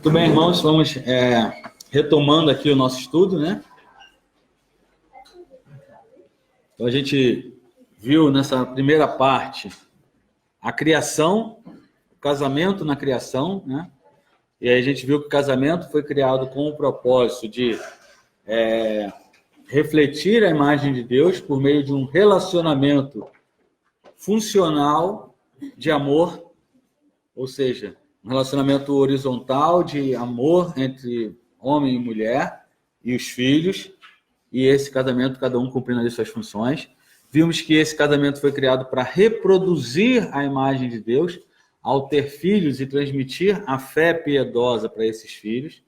Tudo bem, irmãos? Vamos retomando aqui o nosso estudo, né? Então, a gente viu nessa primeira parte a criação, o casamento na criação, né? E aí a gente viu que o casamento foi criado com o propósito de refletir a imagem de Deus por meio de um relacionamento funcional de amor, ou seja, um relacionamento horizontal de amor entre homem e mulher e os filhos, e esse casamento, cada um cumprindo ali suas funções. Vimos que esse casamento foi criado para reproduzir a imagem de Deus, ao ter filhos e transmitir a fé piedosa para esses filhos.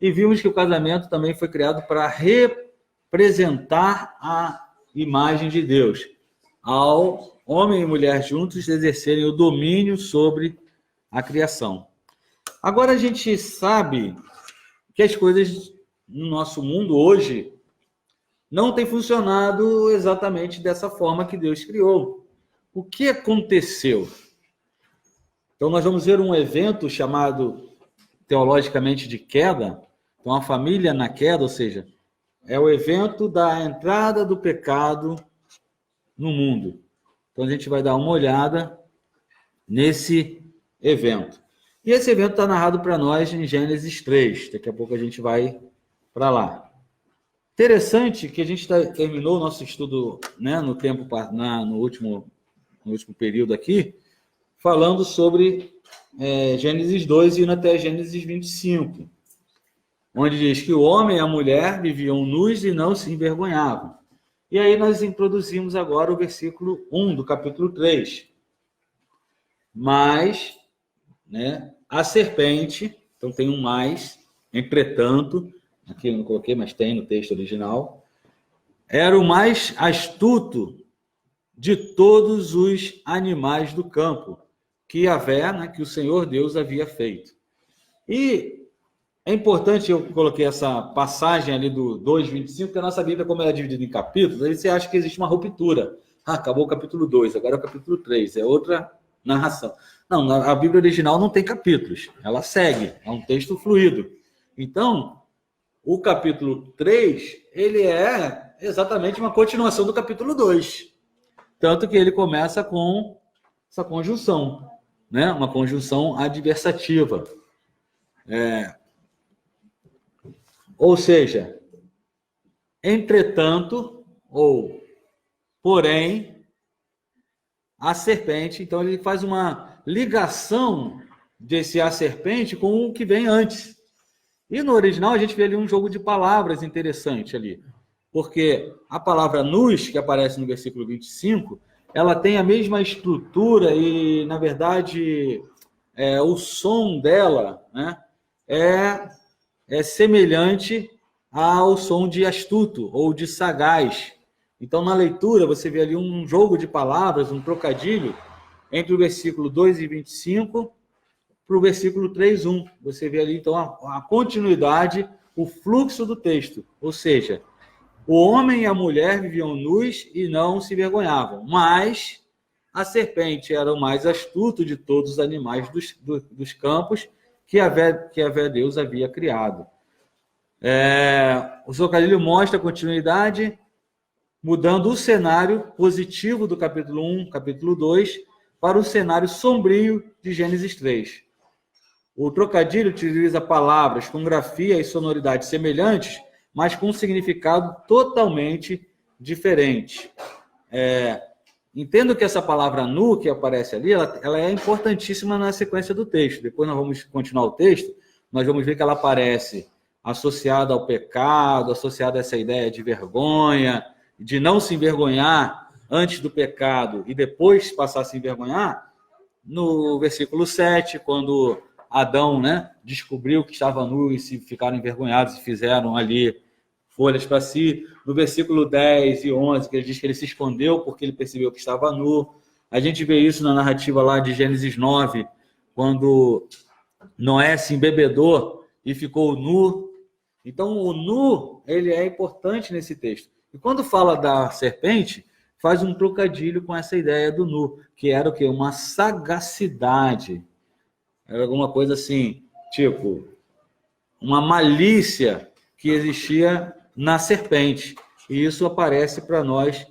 E vimos que o casamento também foi criado para representar a imagem de Deus, ao homem e mulher juntos exercerem o domínio sobre a criação. Agora a gente sabe que as coisas no nosso mundo hoje não têm funcionado exatamente dessa forma que Deus criou. O que aconteceu? Então nós vamos ver um evento chamado teologicamente de queda. Então a família na queda, ou seja, é o evento da entrada do pecado no mundo. Então a gente vai dar uma olhada nesse evento. E esse evento está narrado para nós em Gênesis 3. Daqui a pouco a gente vai para lá. Interessante que a gente terminou o nosso estudo, né, no último período aqui, falando sobre Gênesis 2 e indo até Gênesis 25, onde diz que o homem e a mulher viviam nus e não se envergonhavam. E aí nós introduzimos agora o versículo 1 do capítulo 3. Mas, né, a serpente, então tem um mais, entretanto, aqui eu não coloquei, mas tem no texto original, era o mais astuto de todos os animais do campo, que Yahvé, né, que o Senhor Deus havia feito. E é importante, eu coloquei essa passagem ali do 2:25, porque a nossa Bíblia, como ela é dividida em capítulos, aí você acha que existe uma ruptura. Acabou o capítulo 2, agora é o capítulo 3, é outra narração. Não, a Bíblia original não tem capítulos, ela segue, é um texto fluido. Então, o capítulo 3, ele é exatamente uma continuação do capítulo 2. Tanto que ele começa com essa conjunção, né? Uma conjunção adversativa. Ou seja, entretanto, ou porém, a serpente, então ele faz uma ligação desse a serpente com o que vem antes. E no original a gente vê ali um jogo de palavras interessante ali, porque a palavra nus, que aparece no versículo 25, ela tem a mesma estrutura e, na verdade, o som dela, né, é semelhante ao som de astuto ou de sagaz. Então, na leitura, você vê ali um jogo de palavras, um trocadilho, entre o versículo 2 e 25 para o versículo 3:1. Você vê ali, então, a continuidade, o fluxo do texto. Ou seja, o homem e a mulher viviam nus e não se envergonhavam, mas a serpente era o mais astuto de todos os animais dos campos que Yahvé Deus havia criado. O trocadilho mostra a continuidade, mudando o cenário positivo do capítulo 1, capítulo 2, para o cenário sombrio de Gênesis 3. O trocadilho utiliza palavras com grafia e sonoridade semelhantes, mas com um significado totalmente diferente. Entendo que essa palavra nu, que aparece ali, ela é importantíssima na sequência do texto. Depois nós vamos continuar o texto, nós vamos ver que ela aparece associada ao pecado, associada a essa ideia de vergonha, de não se envergonhar antes do pecado e depois passar a se envergonhar, no versículo 7, quando Adão, né, descobriu que estava nu e se ficaram envergonhados e fizeram ali folhas para si. No versículo 10 e 11, que ele diz que ele se escondeu porque ele percebeu que estava nu. A gente vê isso na narrativa lá de Gênesis 9, quando Noé se embebedou e ficou nu. Então, o nu, ele é importante nesse texto. E quando fala da serpente, faz um trocadilho com essa ideia do nu, que era o quê? Uma sagacidade. Era alguma coisa assim, tipo, uma malícia que existia na serpente. E isso aparece para nós,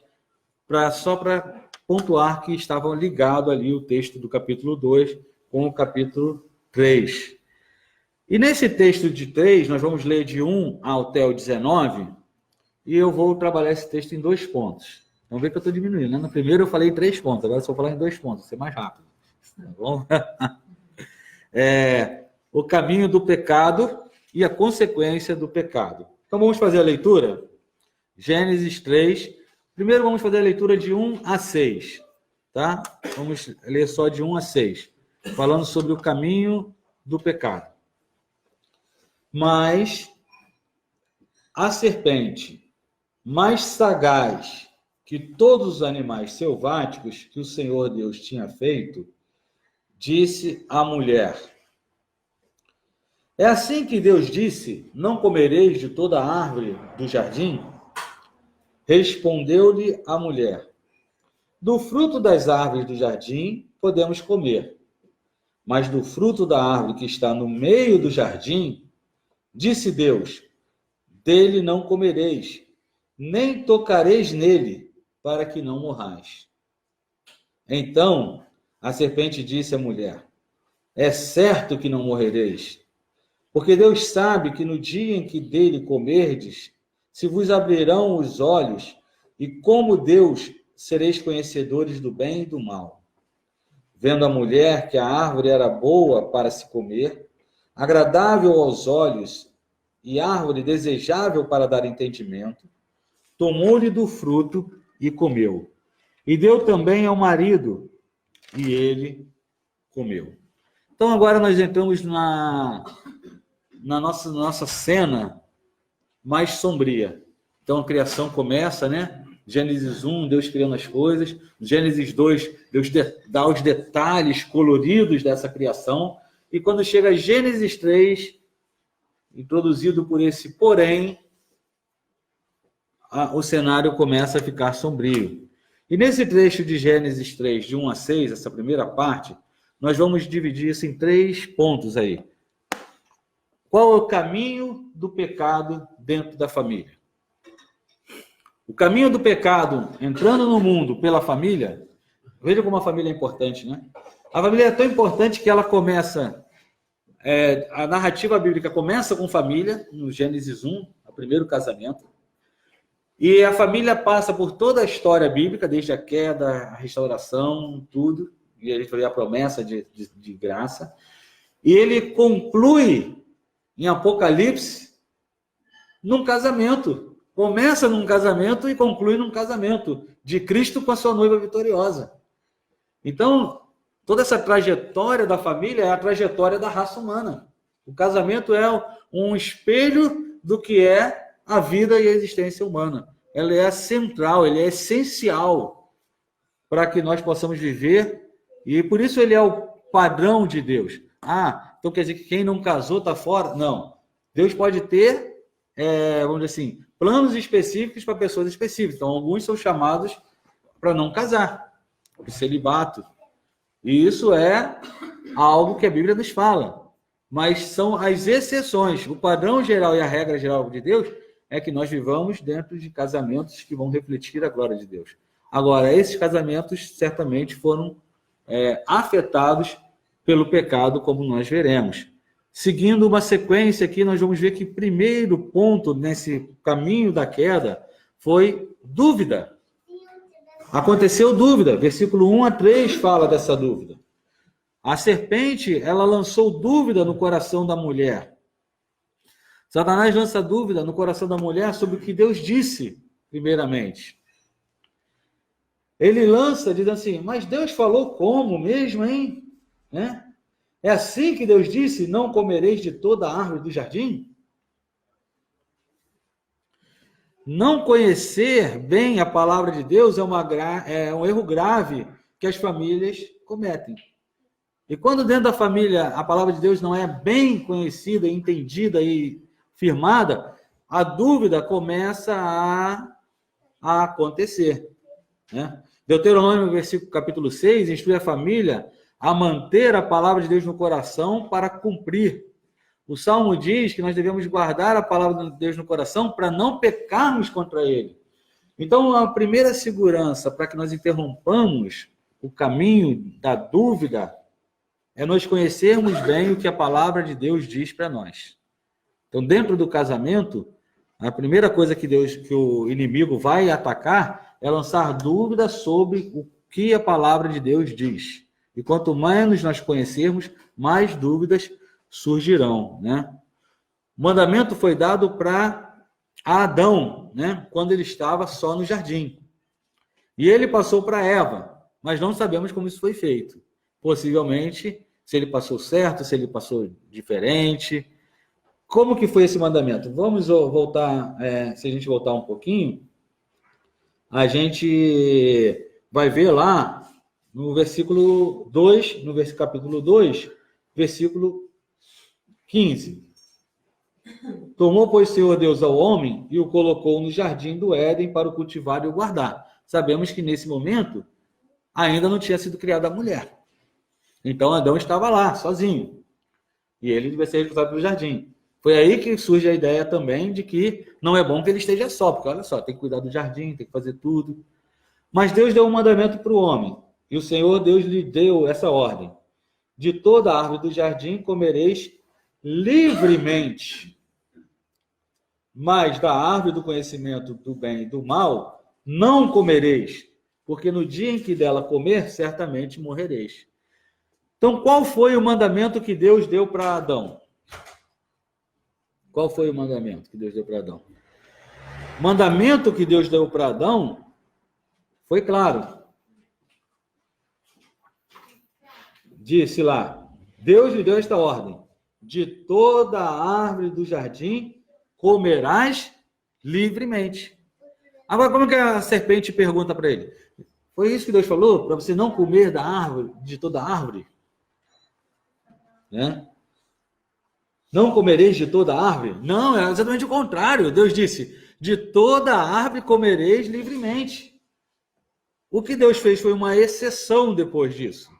só para pontuar que estavam ligados ali o texto do capítulo 2 com o capítulo 3. E nesse texto de 3, nós vamos ler de 1 até o 19, e eu vou trabalhar esse texto em 2 pontos. Vamos ver que eu estou diminuindo, né? No primeiro eu falei 3 pontos, agora só vou falar em 2 pontos, vou ser mais rápido. Tá bom? O caminho do pecado e a consequência do pecado. Então vamos fazer a leitura? Gênesis 3. Primeiro vamos fazer a leitura de 1 a 6. Tá? Vamos ler só de 1 a 6. Falando sobre o caminho do pecado. Mas a serpente, mais sagaz que todos os animais selváticos que o Senhor Deus tinha feito, disse à mulher: é assim que Deus disse, não comereis de toda a árvore do jardim? Respondeu-lhe a mulher: do fruto das árvores do jardim podemos comer, mas do fruto da árvore que está no meio do jardim, disse Deus, dele não comereis, nem tocareis nele, para que não morrais. Então a serpente disse à mulher: é certo que não morrereis, porque Deus sabe que no dia em que dele comerdes, se vos abrirão os olhos, e como Deus sereis conhecedores do bem e do mal. Vendo a mulher que a árvore era boa para se comer, agradável aos olhos e árvore desejável para dar entendimento, tomou-lhe do fruto e comeu. E deu também ao marido, e ele comeu. Então agora nós entramos na nossa cena mais sombria. Então a criação começa, né? Gênesis 1, Deus criando as coisas. Gênesis 2, Deus dá os detalhes coloridos dessa criação. E quando chega a Gênesis 3, introduzido por esse porém, o cenário começa a ficar sombrio. E nesse trecho de Gênesis 3, de 1 a 6, essa primeira parte, nós vamos dividir isso em 3 pontos aí. Qual é o caminho do pecado dentro da família? O caminho do pecado entrando no mundo pela família, veja como a família é importante, né? A família é tão importante que ela começa, a narrativa bíblica começa com família, no Gênesis 1, o primeiro casamento, e a família passa por toda a história bíblica, desde a queda, a restauração, tudo, e a gente vai ver a promessa de graça, e ele conclui em Apocalipse num casamento. Começa num casamento e conclui num casamento de Cristo com a sua noiva vitoriosa. Então, toda essa trajetória da família é a trajetória da raça humana. O casamento é um espelho do que é a vida e a existência humana. Ela é central, ele é essencial para que nós possamos viver, e por isso ele é o padrão de Deus. Então quer dizer que quem não casou está fora? Não. Deus pode ter, vamos dizer assim, planos específicos para pessoas específicas. Então, alguns são chamados para não casar, o celibato. E isso é algo que a Bíblia nos fala. Mas são as exceções. O padrão geral e a regra geral de Deus é que nós vivamos dentro de casamentos que vão refletir a glória de Deus. Agora, esses casamentos certamente foram afetados pelo pecado, como nós veremos. Seguindo uma sequência aqui, nós vamos ver que o primeiro ponto nesse caminho da queda foi dúvida. Aconteceu dúvida. Versículo 1 a 3 fala dessa dúvida. A serpente, ela lançou dúvida no coração da mulher. Satanás lança dúvida no coração da mulher sobre o que Deus disse, primeiramente. Ele lança, dizendo assim, mas Deus falou como mesmo, hein? É assim que Deus disse, não comereis de toda a árvore do jardim? Não conhecer bem a palavra de Deus é um erro grave que as famílias cometem. E quando dentro da família a palavra de Deus não é bem conhecida, entendida e firmada, a dúvida começa a acontecer. Deuteronômio, capítulo 6, instrui a família a manter a palavra de Deus no coração para cumprir. O Salmo diz que nós devemos guardar a palavra de Deus no coração para não pecarmos contra ele. Então, a primeira segurança para que nós interrompamos o caminho da dúvida é nós conhecermos bem o que a palavra de Deus diz para nós. Então, dentro do casamento, a primeira coisa que o inimigo vai atacar é lançar dúvida sobre o que a palavra de Deus diz. E quanto menos nós conhecermos, mais dúvidas surgirão, né? O mandamento foi dado para Adão, né? Quando ele estava só no jardim. E ele passou para Eva, mas não sabemos como isso foi feito. Possivelmente, se ele passou certo, se ele passou diferente. Como que foi esse mandamento? Vamos voltar, se a gente voltar um pouquinho, a gente vai ver lá no versículo 2, capítulo 2, versículo 15. Tomou, pois, Senhor Deus ao homem e o colocou no jardim do Éden para o cultivar e o guardar. Sabemos que nesse momento ainda não tinha sido criada a mulher. Então Adão estava lá, sozinho. E ele devia ser responsável pelo jardim. Foi aí que surge a ideia também de que não é bom que ele esteja só, porque olha só, tem que cuidar do jardim, tem que fazer tudo. Mas Deus deu um mandamento para o homem, e o Senhor Deus lhe deu essa ordem: de toda a árvore do jardim comereis livremente, mas da árvore do conhecimento do bem e do mal não comereis, porque no dia em que dela comer, certamente morrereis. Então, qual foi o mandamento que Deus deu para Adão? Qual foi o mandamento que Deus deu para Adão? O mandamento que Deus deu para Adão foi claro. Disse lá, Deus lhe deu esta ordem: de toda a árvore do jardim comerás livremente. Agora, como que a serpente pergunta para ele? Foi isso que Deus falou? Para você não comer da árvore, de toda a árvore? Né? Não comereis de toda a árvore? Não, é exatamente o contrário. Deus disse, de toda a árvore comereis livremente. O que Deus fez foi uma exceção depois disso.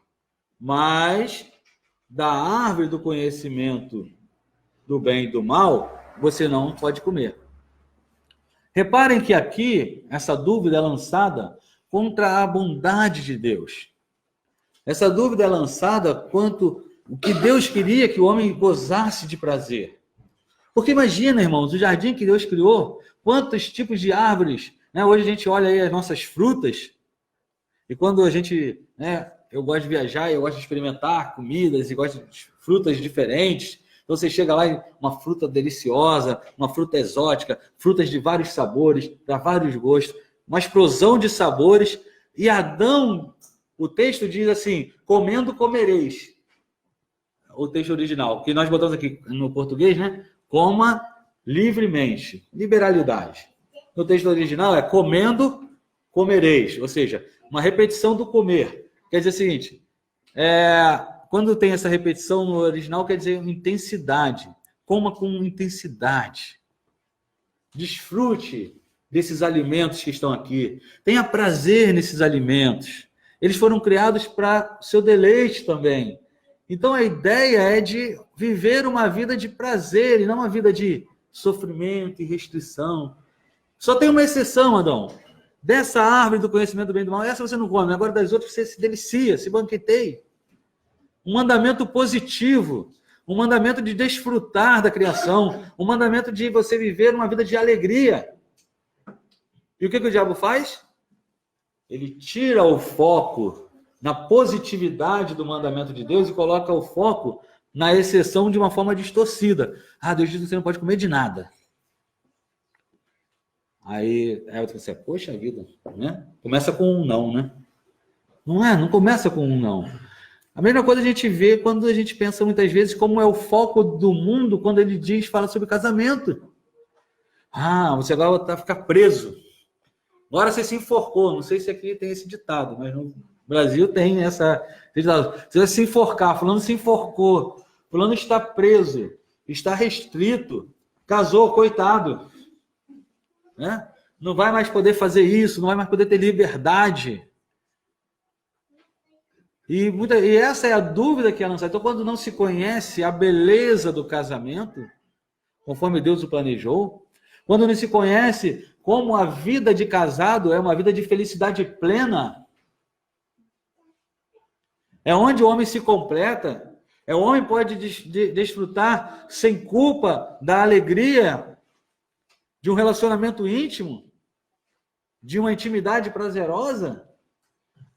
Mas da árvore do conhecimento do bem e do mal, você não pode comer. Reparem que aqui, essa dúvida é lançada contra a bondade de Deus. Essa dúvida é lançada quanto o que Deus queria que o homem gozasse de prazer. Porque imagina, irmãos, o jardim que Deus criou, quantos tipos de árvores, né? Hoje a gente olha aí as nossas frutas, e quando a gente, né, eu gosto de viajar, eu gosto de experimentar comidas, e gosto de frutas diferentes. Então você chega lá e uma fruta deliciosa, uma fruta exótica, frutas de vários sabores, para vários gostos, uma explosão de sabores. E Adão, o texto diz assim, comendo comereis. O texto original, que nós botamos aqui no português, né? Coma livremente. Liberalidade. No texto original é comendo comereis, ou seja, uma repetição do comer. Quer dizer o seguinte, quando tem essa repetição no original, quer dizer intensidade. Coma com intensidade. Desfrute desses alimentos que estão aqui. Tenha prazer nesses alimentos. Eles foram criados para seu deleite também. Então a ideia é de viver uma vida de prazer e não uma vida de sofrimento e restrição. Só tem uma exceção, Adão. Dessa árvore do conhecimento do bem e do mal, essa você não come. Agora das outras você se delicia, se banqueteia. Um mandamento positivo, um mandamento de desfrutar da criação, um mandamento de você viver uma vida de alegria. E o que o diabo faz? Ele tira o foco na positividade do mandamento de Deus e coloca o foco na exceção de uma forma distorcida. Deus diz que você não pode comer de nada. Aí você, poxa vida, né? Começa com um não, né? Não começa com um não. A mesma coisa a gente vê quando a gente pensa muitas vezes como é o foco do mundo quando ele fala sobre casamento. Você agora vai ficar preso. Agora você se enforcou. Não sei se aqui tem esse ditado, mas no Brasil tem essa ditado. Você vai se enforcar. Fulano se enforcou. Fulano está preso. Está restrito. Casou, coitado. Né? Não vai mais poder fazer isso. Não vai mais poder ter liberdade. E essa é a dúvida que é lançada. Então, quando não se conhece a beleza do casamento, conforme Deus o planejou, quando não se conhece como a vida de casado é uma vida de felicidade plena, é onde o homem se completa, é o homem pode desfrutar sem culpa da alegria de um relacionamento íntimo, de uma intimidade prazerosa.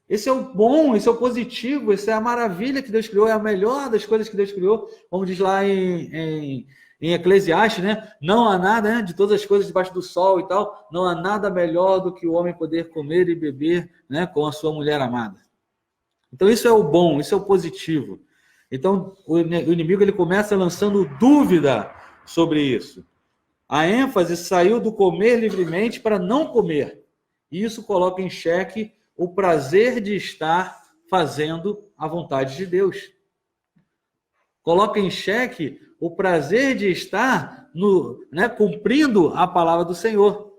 Esse é o bom, esse é o positivo, essa é a maravilha que Deus criou, é a melhor das coisas que Deus criou, como diz lá em Eclesiastes, né? Não há nada, né? De todas as coisas debaixo do sol e tal, não há nada melhor do que o homem poder comer e beber, né? Com a sua mulher amada. Então isso é o bom, isso é o positivo. Então o inimigo ele começa lançando dúvida sobre isso. A ênfase saiu do comer livremente para não comer. E isso coloca em xeque o prazer de estar fazendo a vontade de Deus. Coloca em xeque o prazer de estar cumprindo a palavra do Senhor.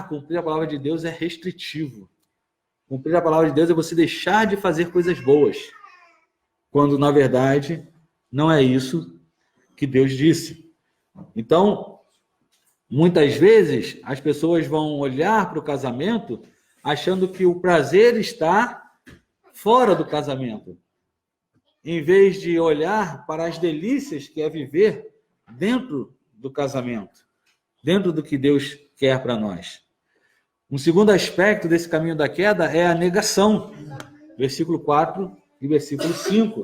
Cumprir a palavra de Deus é restritivo. Cumprir a palavra de Deus é você deixar de fazer coisas boas. Quando, na verdade, não é isso que Deus disse. Então, muitas vezes, as pessoas vão olhar para o casamento achando que o prazer está fora do casamento, em vez de olhar para as delícias que é viver dentro do casamento, dentro do que Deus quer para nós. Um segundo aspecto desse caminho da queda é a negação. Versículo 4 e versículo 5.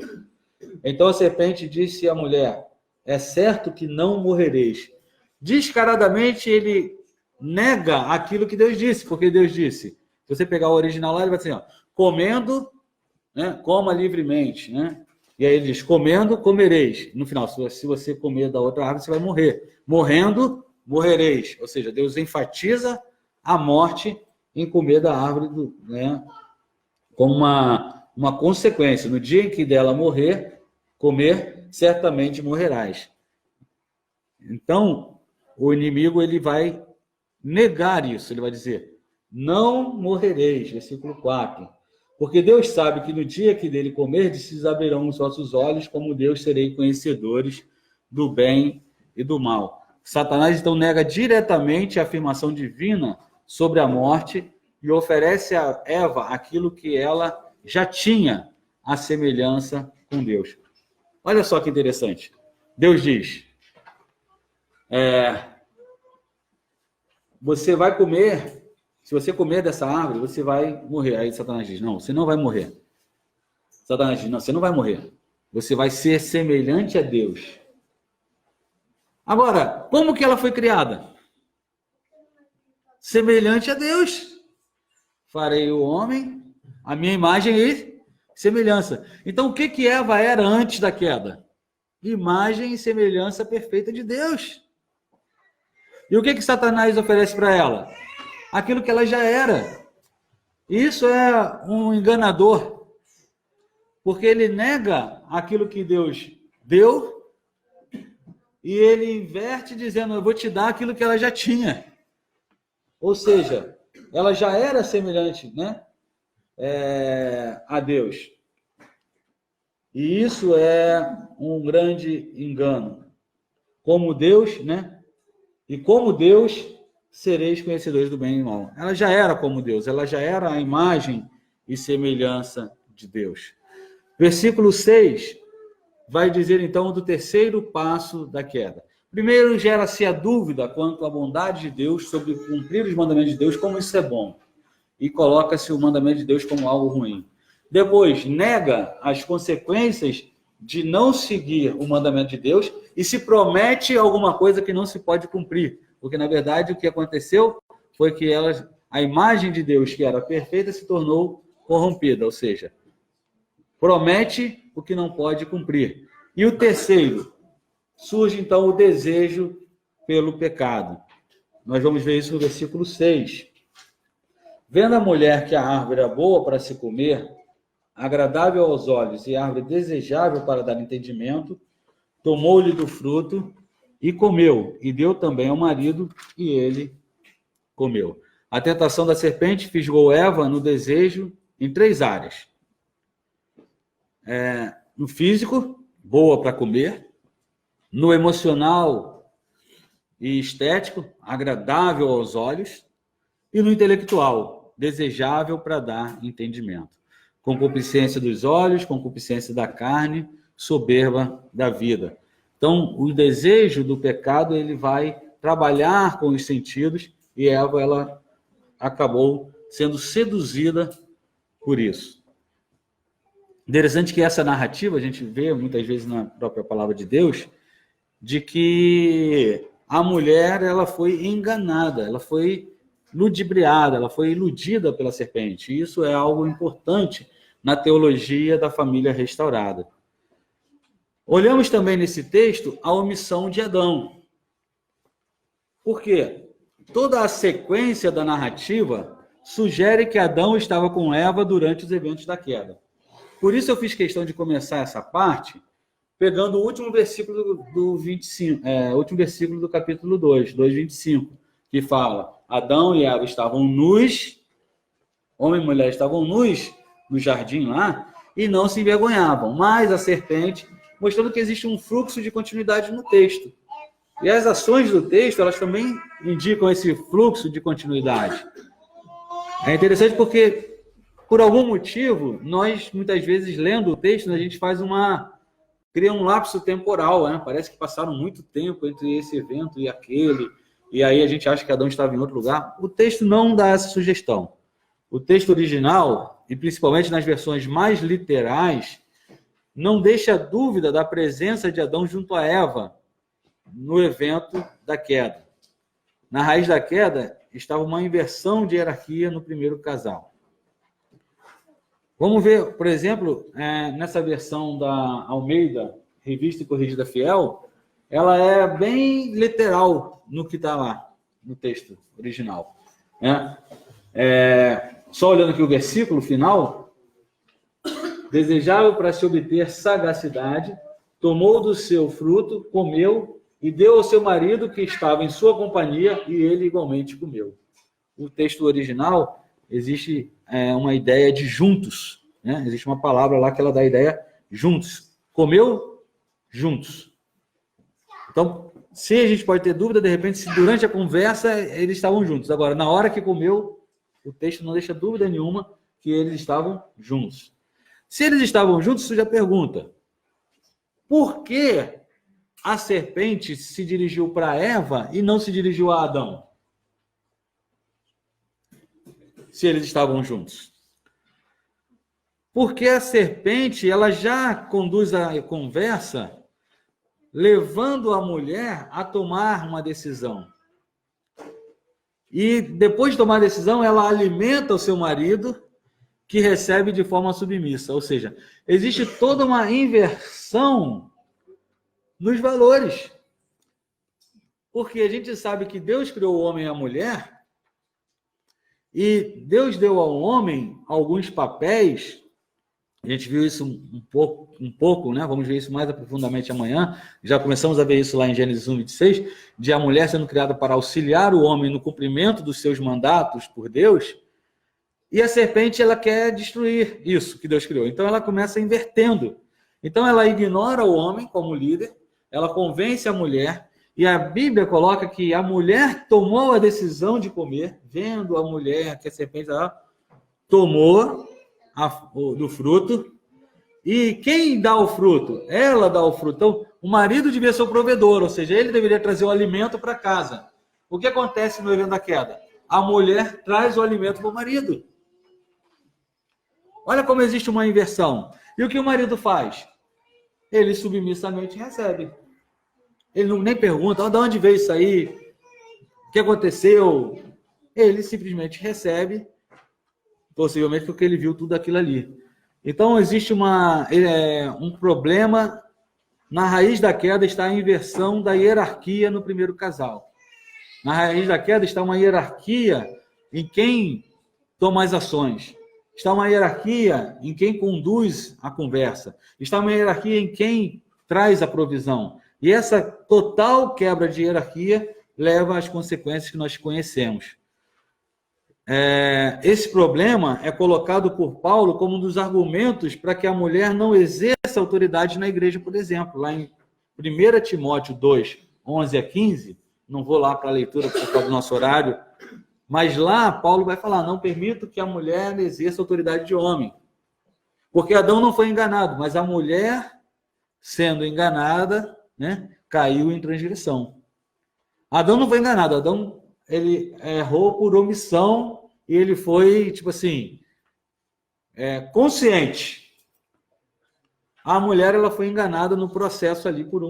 Então a serpente disse à mulher: é certo que não morrereis. Descaradamente ele nega aquilo que Deus disse, porque Deus disse, se você pegar o original lá, ele vai dizer, comendo, né, coma livremente, né? E aí ele diz, comendo, comereis. No final, se você comer da outra árvore, você vai morrer. Morrendo, morrereis. Ou seja, Deus enfatiza a morte em comer da árvore, né, como uma consequência. No dia em que dela comer, certamente morrerás. Então, o inimigo ele vai negar isso. Ele vai dizer, não morrereis, versículo 4. Porque Deus sabe que no dia que dele comerdes, se abrirão os vossos olhos, como Deus serei conhecedores do bem e do mal. Satanás, então, nega diretamente a afirmação divina sobre a morte e oferece a Eva aquilo que ela já tinha, a semelhança com Deus. Olha só que interessante. Deus diz, você vai comer, se você comer dessa árvore, você vai morrer. Aí Satanás diz, não, você não vai morrer. Satanás diz, não, você não vai morrer. Você vai ser semelhante a Deus. Agora, como que ela foi criada? Semelhante a Deus. Farei o homem, a minha imagem e semelhança. Então, o que Eva era antes da queda? Imagem e semelhança perfeita de Deus. E o que Satanás oferece para ela? Aquilo que ela já era. Isso é um enganador, porque ele nega aquilo que Deus deu e ele inverte dizendo, eu vou te dar aquilo que ela já tinha. Ou seja, ela já era semelhante, né, a Deus. E isso é um grande engano. Como Deus, né? E como Deus, sereis conhecedores do bem e do mal. Ela já era como Deus, ela já era a imagem e semelhança de Deus. Versículo 6 vai dizer então do terceiro passo da queda. Primeiro, gera-se a dúvida quanto à bondade de Deus sobre cumprir os mandamentos de Deus, como isso é bom. E coloca-se o mandamento de Deus como algo ruim. Depois, nega as consequências de não seguir o mandamento de Deus e se promete alguma coisa que não se pode cumprir. Porque, na verdade, o que aconteceu foi que a imagem de Deus, que era perfeita, se tornou corrompida. Ou seja, promete o que não pode cumprir. E o terceiro, surge então o desejo pelo pecado. Nós vamos ver isso no versículo 6. Vendo a mulher que a árvore era boa para se comer, agradável aos olhos e árvore desejável para dar entendimento, tomou-lhe do fruto e comeu, e deu também ao marido, e ele comeu. A tentação da serpente fisgou Eva no desejo em 3 áreas. no físico, boa para comer, no emocional e estético, agradável aos olhos, e no intelectual, desejável para dar entendimento. Concupiscência dos olhos, concupiscência da carne, soberba da vida. Então, o desejo do pecado, ele vai trabalhar com os sentidos, e Eva, ela acabou sendo seduzida por isso. Interessante que essa narrativa, a gente vê muitas vezes na própria palavra de Deus, de que a mulher, ela foi enganada, ela foi ludibriada, ela foi iludida pela serpente. E isso é algo importante na teologia da família restaurada. Olhamos também nesse texto a omissão de Adão. Por quê? Toda a sequência da narrativa sugere que Adão estava com Eva durante os eventos da queda. Por isso eu fiz questão de começar essa parte pegando o último versículo do 25, último versículo do capítulo 2, 2:25, que fala: Adão e Eva estavam nus, homem e mulher estavam nus no jardim lá, e não se envergonhavam. Mas a serpente, mostrando que existe um fluxo de continuidade no texto. E as ações do texto, elas também indicam esse fluxo de continuidade. É interessante porque, por algum motivo, nós, muitas vezes, lendo o texto, a gente cria um lapso temporal, né? Parece que passaram muito tempo entre esse evento e aquele, e aí a gente acha que Adão estava em outro lugar. O texto não dá essa sugestão. O texto original, e principalmente nas versões mais literais, não deixa dúvida da presença de Adão junto a Eva no evento da queda. Na raiz da queda estava uma inversão de hierarquia no primeiro casal. Vamos ver, por exemplo, nessa versão da Almeida, Revista e Corrigida Fiel, ela é bem literal no que está lá, no texto original. Só olhando aqui o versículo final: desejável para se obter sagacidade, tomou do seu fruto, comeu e deu ao seu marido que estava em sua companhia, e ele igualmente comeu. O texto original existe uma ideia de juntos, né? Existe uma palavra lá que ela dá a ideia juntos. Comeu juntos. Então, se a gente pode ter dúvida, de repente, se durante a conversa eles estavam juntos. Agora, na hora que comeu, o texto não deixa dúvida nenhuma que eles estavam juntos. Se eles estavam juntos, você já pergunta: por que a serpente se dirigiu para Eva e não se dirigiu a Adão? Se eles estavam juntos. Porque a serpente, ela já conduz a conversa levando a mulher a tomar uma decisão. E depois de tomar a decisão, ela alimenta o seu marido, que recebe de forma submissa. Ou seja, existe toda uma inversão nos valores. Porque a gente sabe que Deus criou o homem e a mulher, e Deus deu ao homem alguns papéis. A gente viu isso um pouco, né? Vamos ver isso mais profundamente amanhã. Já começamos a ver isso lá em Gênesis 1:26, de a mulher sendo criada para auxiliar o homem no cumprimento dos seus mandatos por Deus, e a serpente, ela quer destruir isso que Deus criou. Então ela começa invertendo. Então ela ignora o homem como líder, ela convence a mulher, e a Bíblia coloca que a mulher tomou a decisão de comer, vendo a mulher que a serpente tomou do fruto. E quem dá o fruto? Ela dá o fruto. Então, o marido devia ser o provedor, ou seja, ele deveria trazer o alimento para casa. O que acontece no evento da queda? A mulher traz o alimento para o marido. Olha como existe uma inversão. E o que o marido faz? Ele submissamente recebe. Ele nem pergunta: de onde veio isso aí? O que aconteceu? Ele simplesmente recebe, possivelmente porque ele viu tudo aquilo ali. Então, existe um problema. Na raiz da queda está a inversão da hierarquia no primeiro casal. Na raiz da queda está uma hierarquia em quem toma as ações. Está uma hierarquia em quem conduz a conversa. Está uma hierarquia em quem traz a provisão. E essa total quebra de hierarquia leva às consequências que nós conhecemos. esse problema é colocado por Paulo como um dos argumentos para que a mulher não exerça autoridade na igreja, por exemplo. Lá em 1 Timóteo 2, 11 a 15, não vou lá para a leitura por causa do nosso horário, mas lá Paulo vai falar, não permito que a mulher exerça autoridade de homem. Porque Adão não foi enganado, mas a mulher, sendo enganada, né, caiu em transgressão. Adão não foi enganado, Adão ele errou por omissão e ele foi, tipo assim, consciente. A mulher ela foi enganada no processo ali por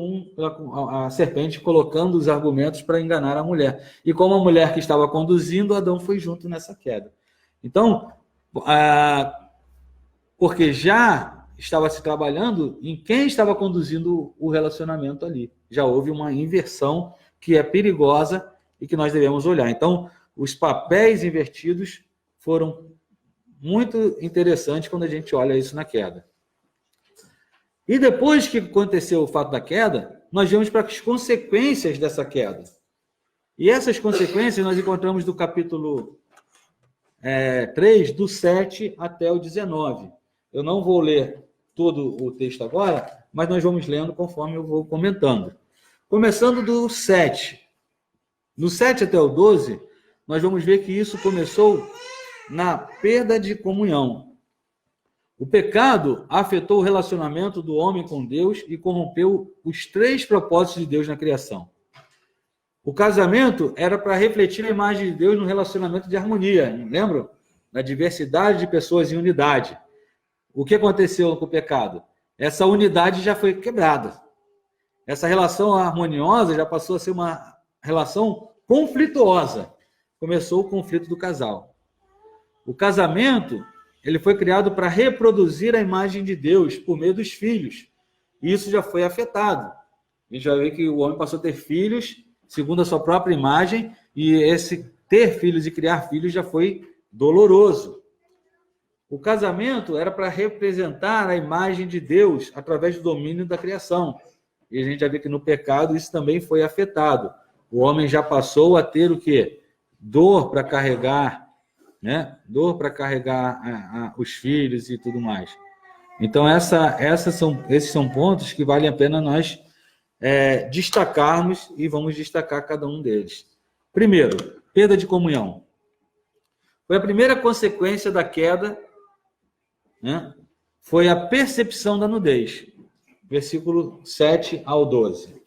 a serpente colocando os argumentos para enganar a mulher. E como a mulher que estava conduzindo, Adão foi junto nessa queda. Então, porque já estava se trabalhando em quem estava conduzindo o relacionamento ali. Já houve uma inversão que é perigosa e que nós devemos olhar. Então, os papéis invertidos foram muito interessantes quando a gente olha isso na queda. E depois que aconteceu o fato da queda, nós vamos para as consequências dessa queda. E essas consequências nós encontramos do capítulo 3, do 7 até o 19. Eu não vou ler todo o texto agora, mas nós vamos lendo conforme eu vou comentando. Começando do 7. No 7 até o 12, nós vamos ver que isso começou na perda de comunhão. O pecado afetou o relacionamento do homem com Deus e corrompeu os 3 propósitos de Deus na criação. O casamento era para refletir a imagem de Deus no relacionamento de harmonia, lembram? Na diversidade de pessoas em unidade. O que aconteceu com o pecado? Essa unidade já foi quebrada. Essa relação harmoniosa já passou a ser uma relação conflituosa. Começou o conflito do casal. O casamento, ele foi criado para reproduzir a imagem de Deus por meio dos filhos. E isso já foi afetado. A gente já vê que o homem passou a ter filhos segundo a sua própria imagem, e esse ter filhos e criar filhos já foi doloroso. O casamento era para representar a imagem de Deus através do domínio da criação. E a gente já vê que no pecado isso também foi afetado. O homem já passou a ter o quê? Dor para carregar, né? Dor para carregar os filhos e tudo mais. Então, esses são pontos que vale a pena nós destacarmos, e vamos destacar cada um deles. Primeiro, perda de comunhão. Foi a primeira consequência da queda, né? Foi a percepção da nudez. Versículo 7 ao 12.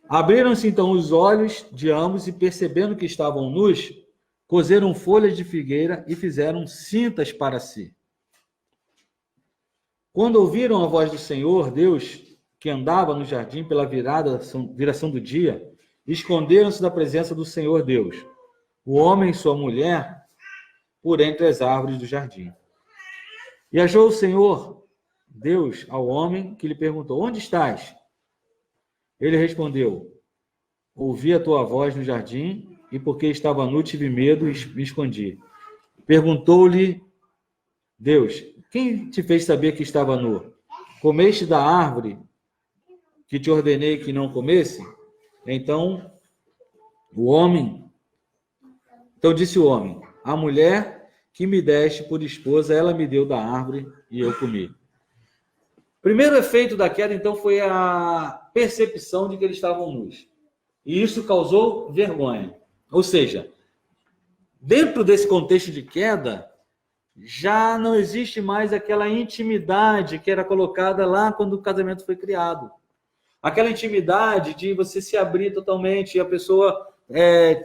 Abriram-se então os olhos de ambos e, percebendo que estavam nus, coseram folhas de figueira e fizeram cintas para si. Quando ouviram a voz do Senhor, Deus, que andava no jardim pela viração do dia, esconderam-se da presença do Senhor Deus, o homem e sua mulher, por entre as árvores do jardim. E achou o Senhor Deus ao homem, que lhe perguntou: onde estás? Ele respondeu: ouvi a tua voz no jardim, e porque estava nu tive medo e me escondi. Perguntou-lhe Deus: quem te fez saber que estava nu? Comeste da árvore que te ordenei que não comesse? Então disse o homem: a mulher que me deste por esposa, ela me deu da árvore e eu comi. Primeiro efeito da queda, então, foi a percepção de que eles estavam nus. E isso causou vergonha. Ou seja, dentro desse contexto de queda, já não existe mais aquela intimidade que era colocada lá quando o casamento foi criado. Aquela intimidade de você se abrir totalmente e a pessoa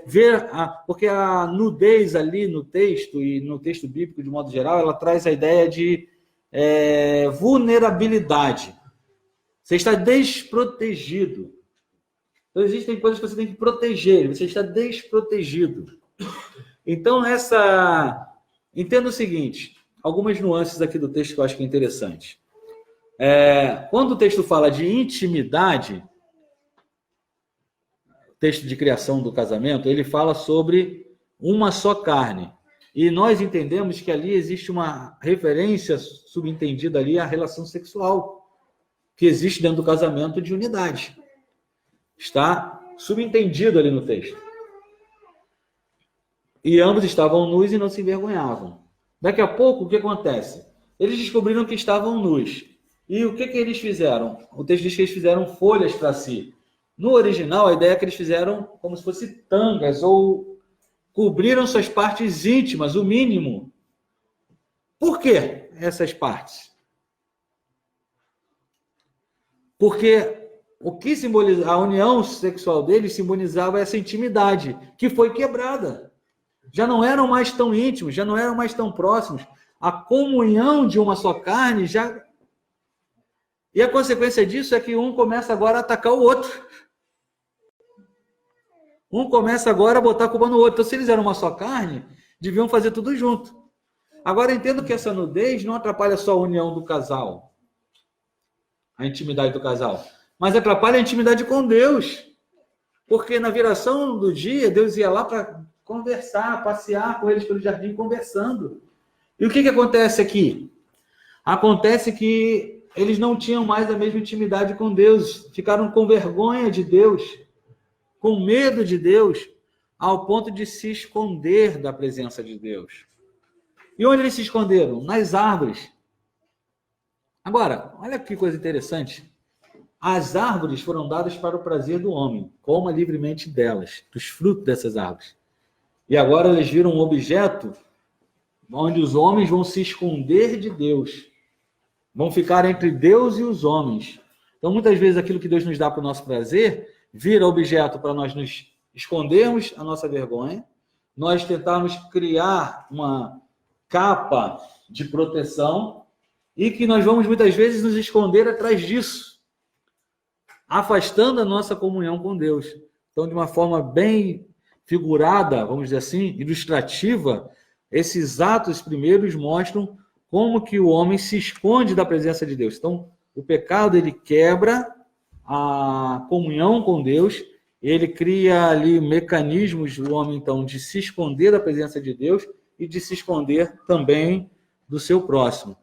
ver... porque a nudez ali no texto, e no texto bíblico de modo geral, ela traz a ideia de vulnerabilidade. Você está desprotegido. Então, existem coisas que você tem que proteger. Você está desprotegido. Então, entenda o seguinte, algumas nuances aqui do texto que eu acho que é interessante. Quando o texto fala de intimidade, o texto de criação do casamento, ele fala sobre uma só carne. E nós entendemos que ali existe uma referência subentendida ali à relação sexual que existe dentro do casamento de unidade. Está subentendido ali no texto. E ambos estavam nus e não se envergonhavam. Daqui a pouco, o que acontece? Eles descobriram que estavam nus. E o que eles fizeram? O texto diz que eles fizeram folhas para si. No original, a ideia é que eles fizeram como se fossem tangas, ou cobriram suas partes íntimas, o mínimo. Por que essas partes? Porque o que simboliza a união sexual deles simbolizava essa intimidade, que foi quebrada. Já não eram mais tão íntimos, já não eram mais tão próximos. A comunhão de uma só carne já... E a consequência disso é que um começa agora a atacar o outro. Um começa agora a botar a culpa no outro. Então, se eles eram uma só carne, deviam fazer tudo junto. Agora, entendo que essa nudez não atrapalha só a união do casal, a intimidade do casal, mas atrapalha a intimidade com Deus. Porque na viração do dia, Deus ia lá para conversar, passear com eles pelo jardim, conversando. E o que acontece aqui? Acontece que eles não tinham mais a mesma intimidade com Deus, ficaram com vergonha de Deus, com medo de Deus, ao ponto de se esconder da presença de Deus. E onde eles se esconderam? Nas árvores. Agora, olha que coisa interessante. As árvores foram dadas para o prazer do homem, coma livremente delas, dos frutos dessas árvores. E agora eles viram um objeto onde os homens vão se esconder de Deus. Vão ficar entre Deus e os homens. Então, muitas vezes, aquilo que Deus nos dá para o nosso prazer, vira objeto para nós nos escondermos a nossa vergonha, nós tentarmos criar uma capa de proteção e que nós vamos, muitas vezes, nos esconder atrás disso, afastando a nossa comunhão com Deus. Então, de uma forma bem figurada, vamos dizer assim, ilustrativa, esses atos primeiros mostram como que o homem se esconde da presença de Deus. Então, o pecado, ele quebra a comunhão com Deus, ele cria ali mecanismos do homem, então, de se esconder da presença de Deus e de se esconder também do seu próximo.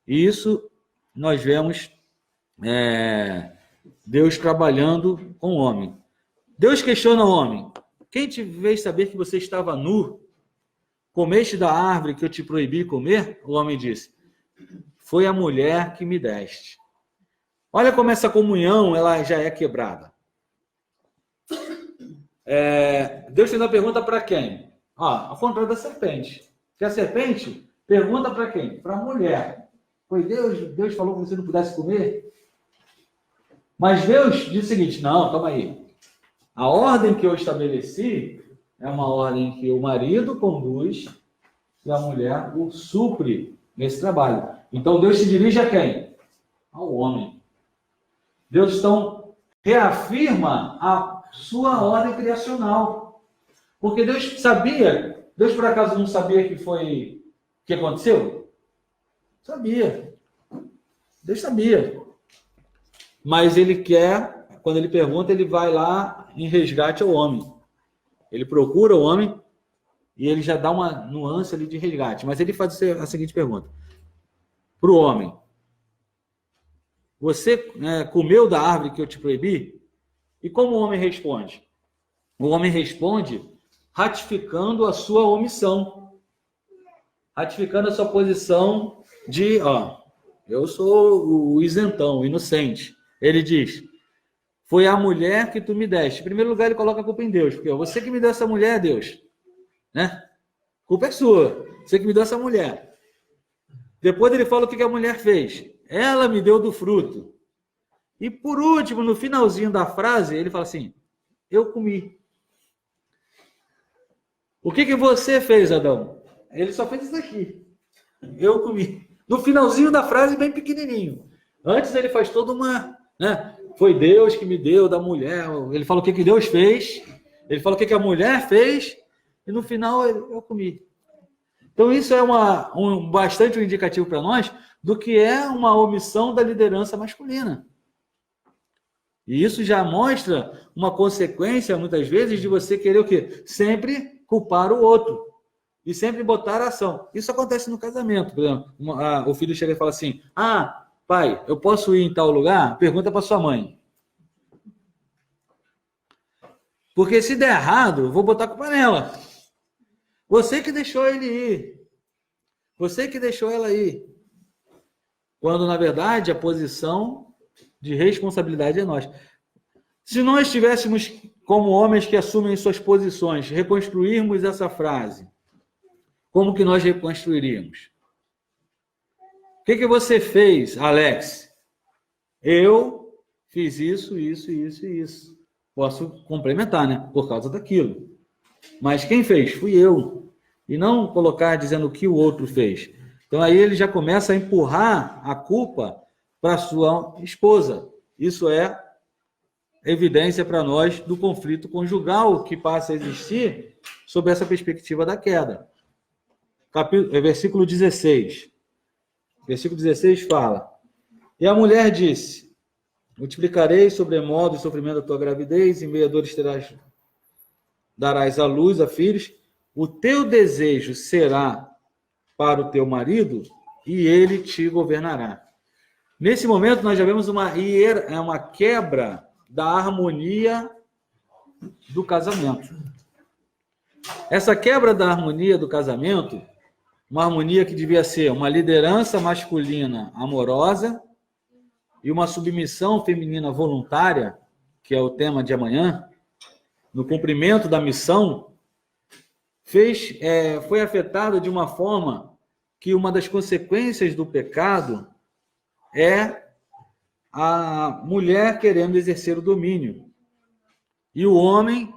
E isso nós vemos Deus trabalhando com o homem. Deus questiona o homem: quem te fez saber que você estava nu? Comeste da árvore que eu te proibi comer? O homem disse: foi a mulher que me deste. Olha como essa comunhão ela já é quebrada. Deus fez uma pergunta para quem? Ao contrário da serpente. Que a serpente pergunta para quem? Para a mulher. Foi Deus falou que você não pudesse comer? Mas Deus disse o seguinte: não, calma aí. A ordem que eu estabeleci é uma ordem que o marido conduz e a mulher o supre nesse trabalho. Então Deus se dirige a quem? Ao homem. Deus, então, reafirma a sua ordem criacional. Porque Deus sabia, Deus por acaso não sabia que aconteceu? Sabia. Deus sabia. Mas ele quer, quando ele pergunta, ele vai lá em resgate ao homem. Ele procura o homem e ele já dá uma nuance ali de resgate. Mas ele faz a seguinte pergunta para o homem: você comeu da árvore que eu te proibi? E como o homem responde? O homem responde ratificando a sua omissão, ratificando a sua posição de, eu sou o isentão, o inocente. Ele diz: foi a mulher que tu me deste. Em primeiro lugar, ele coloca a culpa em Deus, porque você que me deu essa mulher, Deus, né? A culpa é sua, você que me deu essa mulher. Depois ele fala o que a mulher fez. Ela me deu do fruto. E por último, no finalzinho da frase, ele fala assim: eu comi. O que você fez, Adão? Ele só fez isso aqui. Eu comi. No finalzinho da frase, bem pequenininho. Antes ele faz toda uma... Foi Deus que me deu da mulher. Ele fala o que Deus fez. Ele fala o que a mulher fez. E no final, eu comi. Então isso é bastante um indicativo para nós do que é uma omissão da liderança masculina. E isso já mostra uma consequência, muitas vezes, de você querer o quê? Sempre culpar o outro. E sempre botar a ação. Isso acontece no casamento. Por exemplo, o filho chega e fala assim: pai, eu posso ir em tal lugar? Pergunta para sua mãe. Porque se der errado, eu vou botar a culpa nela. Você que deixou ele ir. Você que deixou ela ir. Quando, na verdade, a posição de responsabilidade é nós. Se nós tivéssemos, como homens que assumem suas posições, reconstruirmos essa frase, como que nós reconstruiríamos? O que você fez, Alex? Eu fiz isso, isso, isso e isso. Posso complementar, né? Por causa daquilo. Mas quem fez? Fui eu. E não colocar dizendo o que o outro fez. Então aí ele já começa a empurrar a culpa para sua esposa. Isso é evidência para nós do conflito conjugal que passa a existir sob essa perspectiva da queda. Versículo 16. Versículo 16 fala: E a mulher disse: Multiplicarei sobremodo o sofrimento da tua gravidez, em meio a dores darás à luz a filhos, o teu desejo será para o teu marido, e ele te governará. Nesse momento, nós já vemos uma quebra da harmonia do casamento. Essa quebra da harmonia do casamento, uma harmonia que devia ser uma liderança masculina amorosa e uma submissão feminina voluntária, que é o tema de amanhã, no cumprimento da missão, foi afetada de uma forma que uma das consequências do pecado é a mulher querendo exercer o domínio e o homem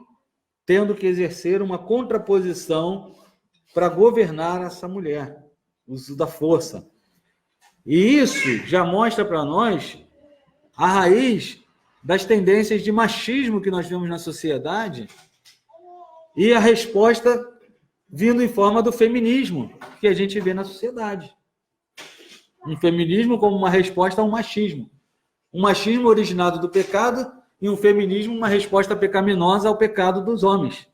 tendo que exercer uma contraposição para governar essa mulher, o uso da força. E isso já mostra para nós a raiz das tendências de machismo que nós vemos na sociedade e a resposta vindo em forma do feminismo que a gente vê na sociedade. Um feminismo como uma resposta a um machismo. Um machismo originado do pecado e um feminismo uma resposta pecaminosa ao pecado dos homens.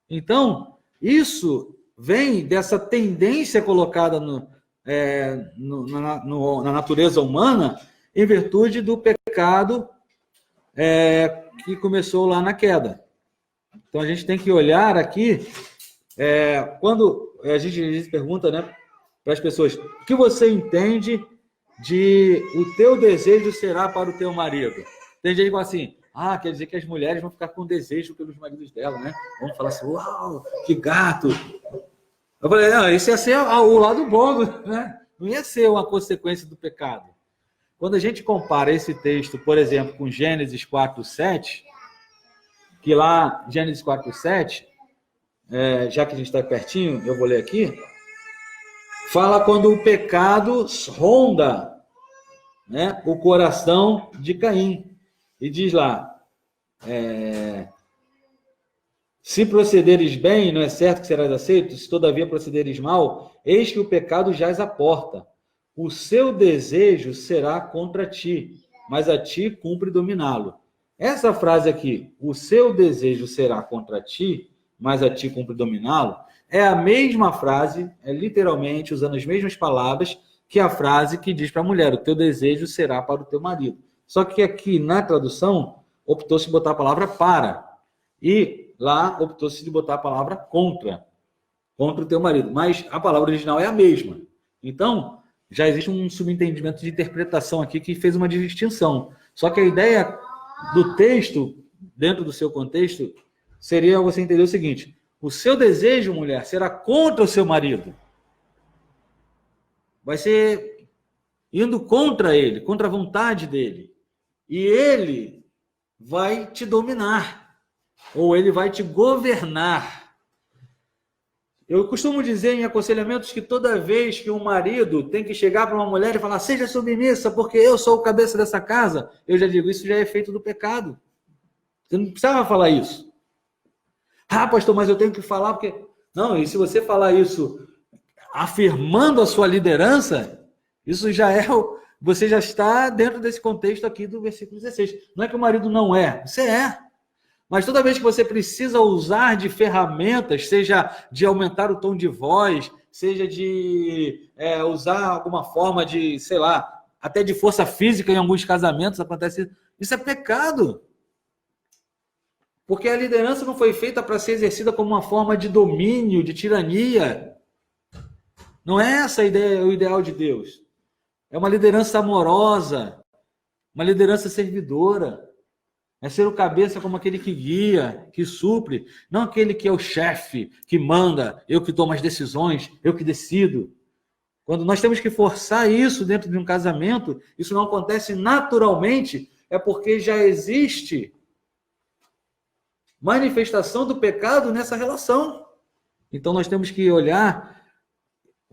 Então, isso vem dessa tendência colocada na natureza humana em virtude do pecado que começou lá na queda. Então, a gente tem que olhar aqui, quando a gente pergunta, né, para as pessoas, o que você entende de o teu desejo será para o teu marido? Tem gente que fala assim, quer dizer que as mulheres vão ficar com desejo pelos maridos dela, né? Vamos falar assim, uau, que gato. Eu falei, não, isso ia ser o lado bom, né? Não ia ser uma consequência do pecado. Quando a gente compara esse texto, por exemplo, com Gênesis 4:7, que lá, Gênesis 4:7, já que a gente está pertinho, eu vou ler aqui, fala quando o pecado ronda, né, o coração de Caim. E diz lá, se procederes bem, não é certo que serás aceito? Se todavia procederes mal, eis que o pecado jaz à porta. O seu desejo será contra ti, mas a ti cumpre dominá-lo. Essa frase aqui, o seu desejo será contra ti, mas a ti cumpre dominá-lo, é a mesma frase, literalmente usando as mesmas palavras, que a frase que diz para a mulher, o teu desejo será para o teu marido. Só que aqui na tradução, optou-se botar a palavra para. E lá optou-se de botar a palavra contra o teu marido. Mas a palavra original é a mesma. Então, já existe um subentendimento de interpretação aqui que fez uma distinção. Só que a ideia do texto, dentro do seu contexto, seria você entender o seguinte: o seu desejo, mulher, será contra o seu marido. Vai ser indo contra ele, contra a vontade dele. E ele vai te dominar, ou ele vai te governar. Eu costumo dizer em aconselhamentos que toda vez que um marido tem que chegar para uma mulher e falar, seja submissa, porque eu sou o cabeça dessa casa, eu já digo, isso já é efeito do pecado. Você não precisava falar isso. Pastor, mas eu tenho que falar porque... Não, e se você falar isso afirmando a sua liderança, isso já é... Você já está dentro desse contexto aqui do versículo 16. Não é que o marido não é, você é. Mas toda vez que você precisa usar de ferramentas, seja de aumentar o tom de voz, seja de usar alguma forma de, sei lá, até de força física em alguns casamentos acontece, isso é pecado. Porque a liderança não foi feita para ser exercida como uma forma de domínio, de tirania. Não é essa a ideia, o ideal de Deus. É uma liderança amorosa, uma liderança servidora. É ser o cabeça como aquele que guia, que supre, não aquele que é o chefe, que manda, eu que tomo as decisões, eu que decido. Quando nós temos que forçar isso dentro de um casamento, isso não acontece naturalmente, é porque já existe manifestação do pecado nessa relação. Então nós temos que olhar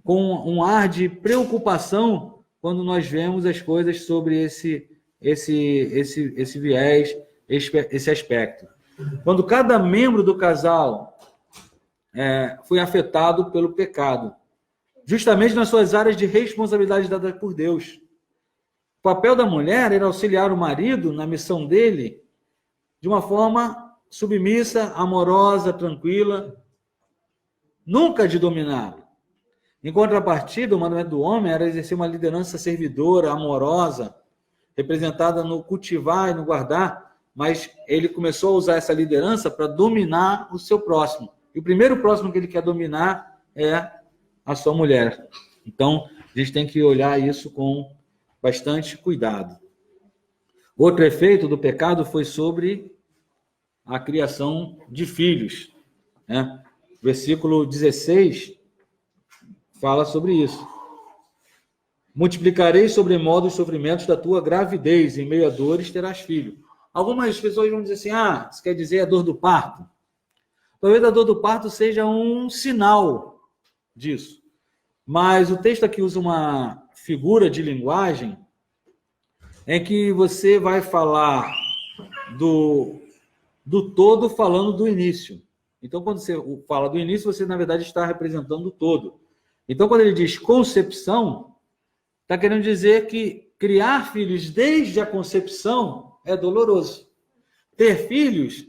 com um ar de preocupação quando nós vemos as coisas sobre esse viés, esse aspecto. Quando cada membro do casal foi afetado pelo pecado, justamente nas suas áreas de responsabilidade dadas por Deus. O papel da mulher era auxiliar o marido na missão dele de uma forma submissa, amorosa, tranquila, nunca de dominá-lo. Em contrapartida, o mandamento do homem era exercer uma liderança servidora, amorosa, representada no cultivar e no guardar, mas ele começou a usar essa liderança para dominar o seu próximo. E o primeiro próximo que ele quer dominar é a sua mulher. Então, a gente tem que olhar isso com bastante cuidado. Outro efeito do pecado foi sobre a criação de filhos, né? Versículo 16 fala sobre isso. Multiplicarei sobremodo os sofrimentos da tua gravidez, em meio a dores terás filho. Algumas pessoas vão dizer assim, isso quer dizer a dor do parto. Talvez a dor do parto seja um sinal disso. Mas o texto aqui usa uma figura de linguagem em que você vai falar do todo falando do início. Então, quando você fala do início, você, na verdade, está representando o todo. Então, quando ele diz concepção, está querendo dizer que criar filhos desde a concepção é doloroso. Ter filhos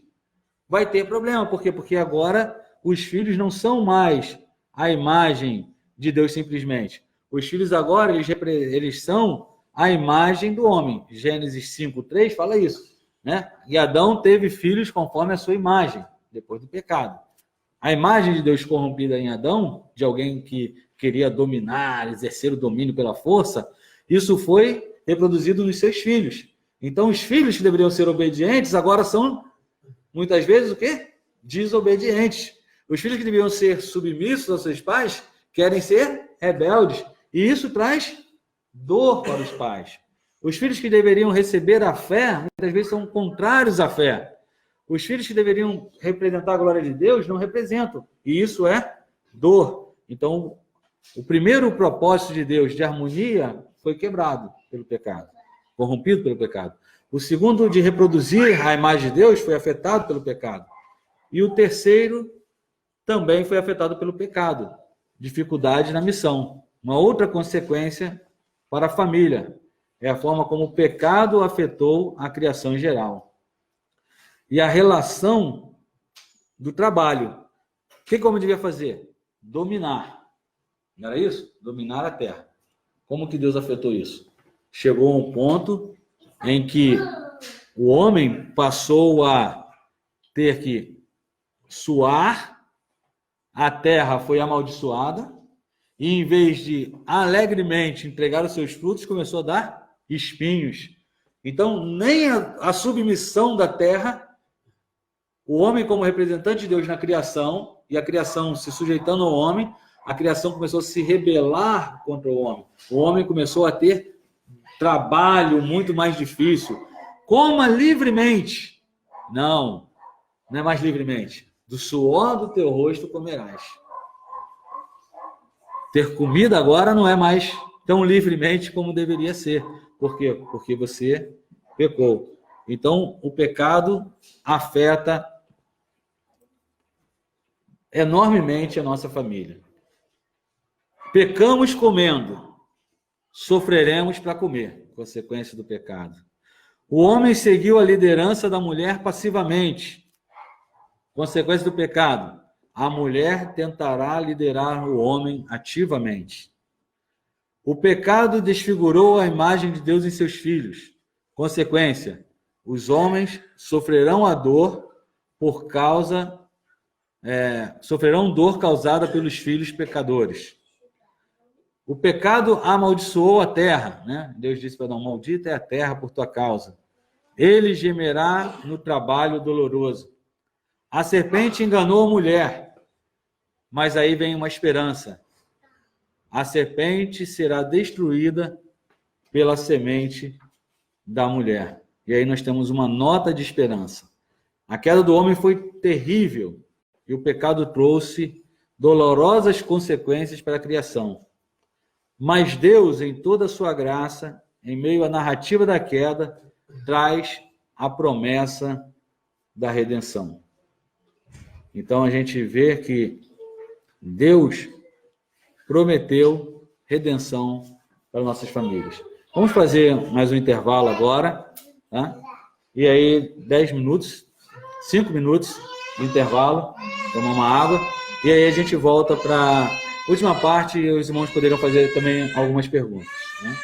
vai ter problema. Por quê? Porque agora os filhos não são mais a imagem de Deus simplesmente. Os filhos agora, eles são a imagem do homem. Gênesis 5:3 fala isso, né? E Adão teve filhos conforme a sua imagem, depois do pecado. A imagem de Deus corrompida em Adão, de alguém que queria dominar, exercer o domínio pela força, isso foi reproduzido nos seus filhos. Então, os filhos que deveriam ser obedientes, agora são, muitas vezes, o quê? Desobedientes. Os filhos que deveriam ser submissos aos seus pais, querem ser rebeldes. E isso traz dor para os pais. Os filhos que deveriam receber a fé, muitas vezes são contrários à fé. Os filhos que deveriam representar a glória de Deus, não representam. E isso é dor. Então, o primeiro propósito de Deus de harmonia foi quebrado pelo pecado, corrompido pelo pecado. O segundo, de reproduzir a imagem de Deus, foi afetado pelo pecado. E o terceiro também foi afetado pelo pecado. Dificuldade na missão. Uma outra consequência para a família é a forma como o pecado afetou a criação em geral. E a relação do trabalho. O que o homem devia fazer? Dominar. Não era isso? Dominar a terra. Como que Deus afetou isso? Chegou a um ponto em que o homem passou a ter que suar, a terra foi amaldiçoada, e em vez de alegremente entregar os seus frutos, começou a dar espinhos. Então, nem a submissão da terra, o homem como representante de Deus na criação, e a criação se sujeitando ao homem, a criação começou a se rebelar contra o homem. O homem começou a ter trabalho muito mais difícil. Coma livremente. Não é mais livremente. Do suor do teu rosto comerás. Ter comida agora não é mais tão livremente como deveria ser. Por quê? Porque você pecou. Então, o pecado afeta enormemente a nossa família. Pecamos comendo, sofreremos para comer, consequência do pecado. O homem seguiu a liderança da mulher passivamente, consequência do pecado. A mulher tentará liderar o homem ativamente. O pecado desfigurou a imagem de Deus em seus filhos. Consequência, os homens sofrerão a dor por causa, sofrerão dor causada pelos filhos pecadores. O pecado amaldiçoou a terra, né? Deus disse para Adão, maldita é a terra por tua causa. Ele gemerá no trabalho doloroso. A serpente enganou a mulher, mas aí vem uma esperança. A serpente será destruída pela semente da mulher. E aí nós temos uma nota de esperança. A queda do homem foi terrível e o pecado trouxe dolorosas consequências para a criação. Mas Deus, em toda a sua graça, em meio à narrativa da queda, traz a promessa da redenção. Então a gente vê que Deus prometeu redenção para nossas famílias. Vamos fazer mais um intervalo agora, tá? E aí 10 minutos, 5 minutos de intervalo, tomar uma água, e aí a gente volta para a última parte e os irmãos poderão fazer também algumas perguntas, né?